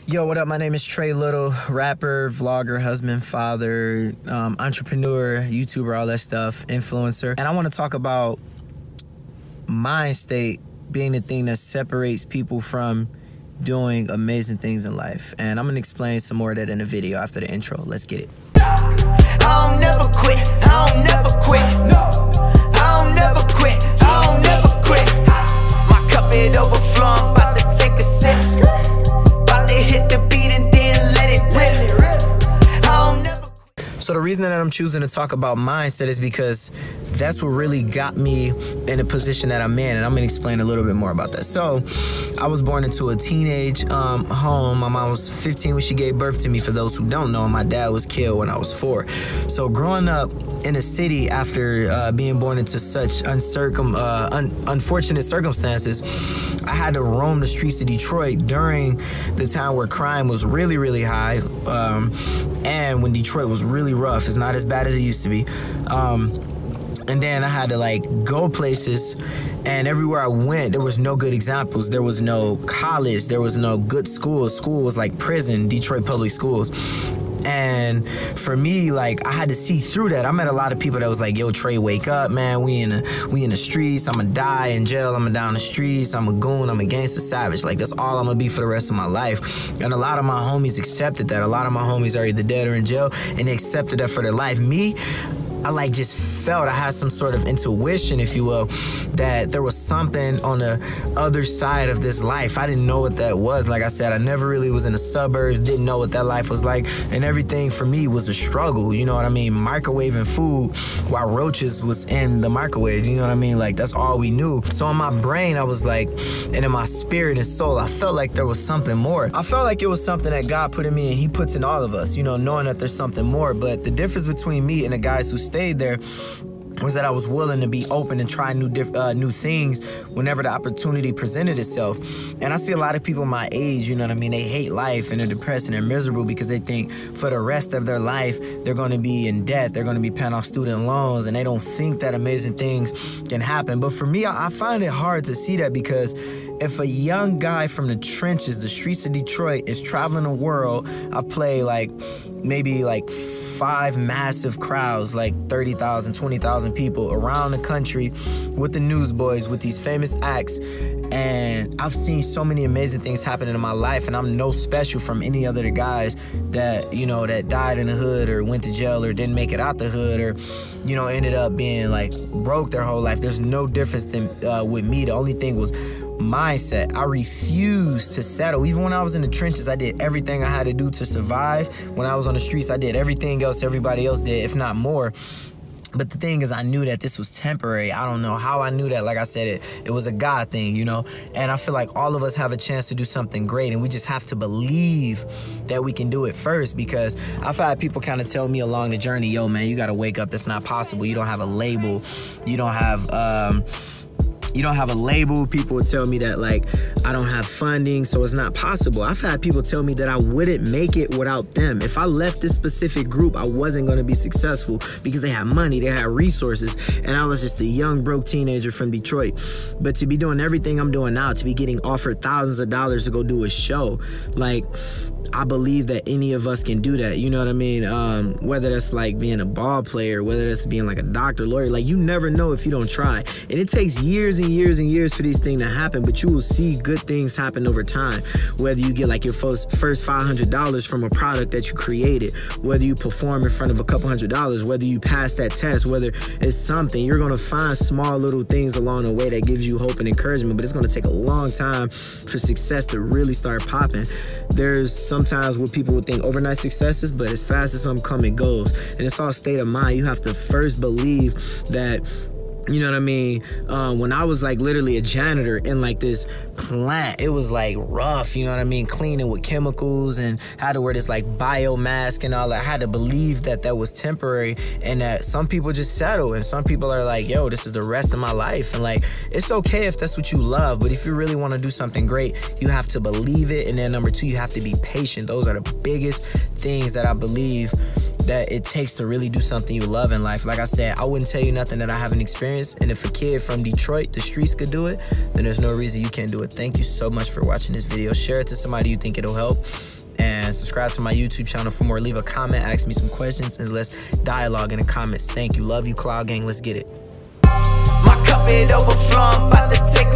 Yo, what up? My name is Trey Little, rapper, vlogger, husband, father, entrepreneur, YouTuber, all that stuff, influencer. And I want to talk about mind state being the thing that separates people from doing amazing things in life. And I'm going to explain some more of that in the video after the intro. Let's get it. I don't never quit. I don't never quit. No. I don't never quit. I don't never quit. My cup it overflowing, about to take a sip. About to hit the beat and then let it rip. I don't never quit. So the reason that I'm choosing to talk about mindset is because that's what really got me in the position that I'm in, and I'm gonna explain a little bit more about that. So I was born into a teenage home. My mom was 15 when she gave birth to me. For those who don't know, my dad was killed when I was 4. So growing up in a city after being born into such unfortunate circumstances, I had to roam the streets of Detroit during the time where crime was really, really high, and when Detroit was really rough. It's not as bad as it used to be. And then I had to like go places, and everywhere I went, there was no good examples. There was no college. There was no good school. School was like prison, Detroit public schools. And for me, like, I had to see through that. I met a lot of people that was like, yo, Trey, wake up, man. We in the streets. I'ma die in jail. I'ma die in the streets. I'm a goon. I'm a gangster savage. Like, that's all I'm gonna be for the rest of my life. And a lot of my homies accepted that. A lot of my homies are either dead or in jail, and they accepted that for their life. Me, I like just felt, I had some sort of intuition, if you will, that there was something on the other side of this life. I didn't know what that was. Like I said, I never really was in the suburbs, didn't know what that life was like, and everything for me was a struggle, you know what I mean? Microwaving food while roaches was in the microwave, you know what I mean? Like, that's all we knew. So in my brain, I was like, and in my spirit and soul, I felt like there was something more. I felt like it was something that God put in me and he puts in all of us, you know, knowing that there's something more. But the difference between me and the guys who stayed there was that I was willing to be open and try new things whenever the opportunity presented itself. And I see a lot of people my age, you know what I mean, they hate life and they're depressed and they're miserable because they think for the rest of their life they're going to be in debt, they're going to be paying off student loans, and they don't think that amazing things can happen. But for me, I find it hard to see that, because if a young guy from the trenches, the streets of Detroit, is traveling the world, I play like maybe like 5 massive crowds, like 30,000, 20,000 people around the country with the newsboys, with these famous acts. And I've seen so many amazing things happening in my life, and I'm no special from any other guys that, you know, that died in the hood or went to jail or didn't make it out the hood or, you know, ended up being like broke their whole life. There's no difference than with me. The only thing was mindset. I refused to settle. Even when I was in the trenches, I did everything I had to do to survive. When I was on the streets, I did everything else everybody else did, if not more. But the thing is, I knew that this was temporary. I don't know how I knew that. Like I said, it was a God thing, you know? And I feel like all of us have a chance to do something great, and we just have to believe that we can do it first. Because I've had people kind of tell me along the journey, yo, man, you got to wake up. That's not possible. You don't have a label. You don't have a label. People would tell me that, like, I don't have funding, so it's not possible. I've had people tell me that I wouldn't make it without them. If I left this specific group, I wasn't going to be successful because they had money, they had resources, and I was just a young, broke teenager from Detroit. But to be doing everything I'm doing now, to be getting offered thousands of dollars to go do a show, like, I believe that any of us can do that, you know what I mean? Whether that's like being a ball player, whether that's being like a doctor, lawyer, like, you never know if you don't try. And it takes years and years and years for these things to happen, but you will see good things happen over time. Whether you get like your first $500 from a product that you created, whether you perform in front of a couple $100s, whether you pass that test, whether it's something, you're gonna find small little things along the way that gives you hope and encouragement, but it's gonna take a long time for success to really start popping. There's sometimes what people would think overnight successes, but as fast as something comes, it goes. And it's all state of mind. You have to first believe that, you know what I mean? When I was like literally a janitor in like this plant, it was like rough, you know what I mean? Cleaning with chemicals and had to wear this like bio mask and all that. I had to believe that that was temporary, and that some people just settle, and some people are like, yo, this is the rest of my life. And like, it's okay if that's what you love, but if you really want to do something great, you have to believe it. And then number 2, you have to be patient. Those are the biggest things that I believe that it takes to really do something you love in life. Like I said, I wouldn't tell you nothing that I haven't experienced. And if a kid from Detroit, the streets, could do it, then there's no reason you can't do it. Thank you so much for watching this video. Share it to somebody you think it'll help. man. Subscribe to my YouTube channel for more. Leave a comment, ask me some questions, and let's dialogue in the comments. Thank you. Love you, Cloud Gang. Let's get it. My cup it overflow, I'm about to take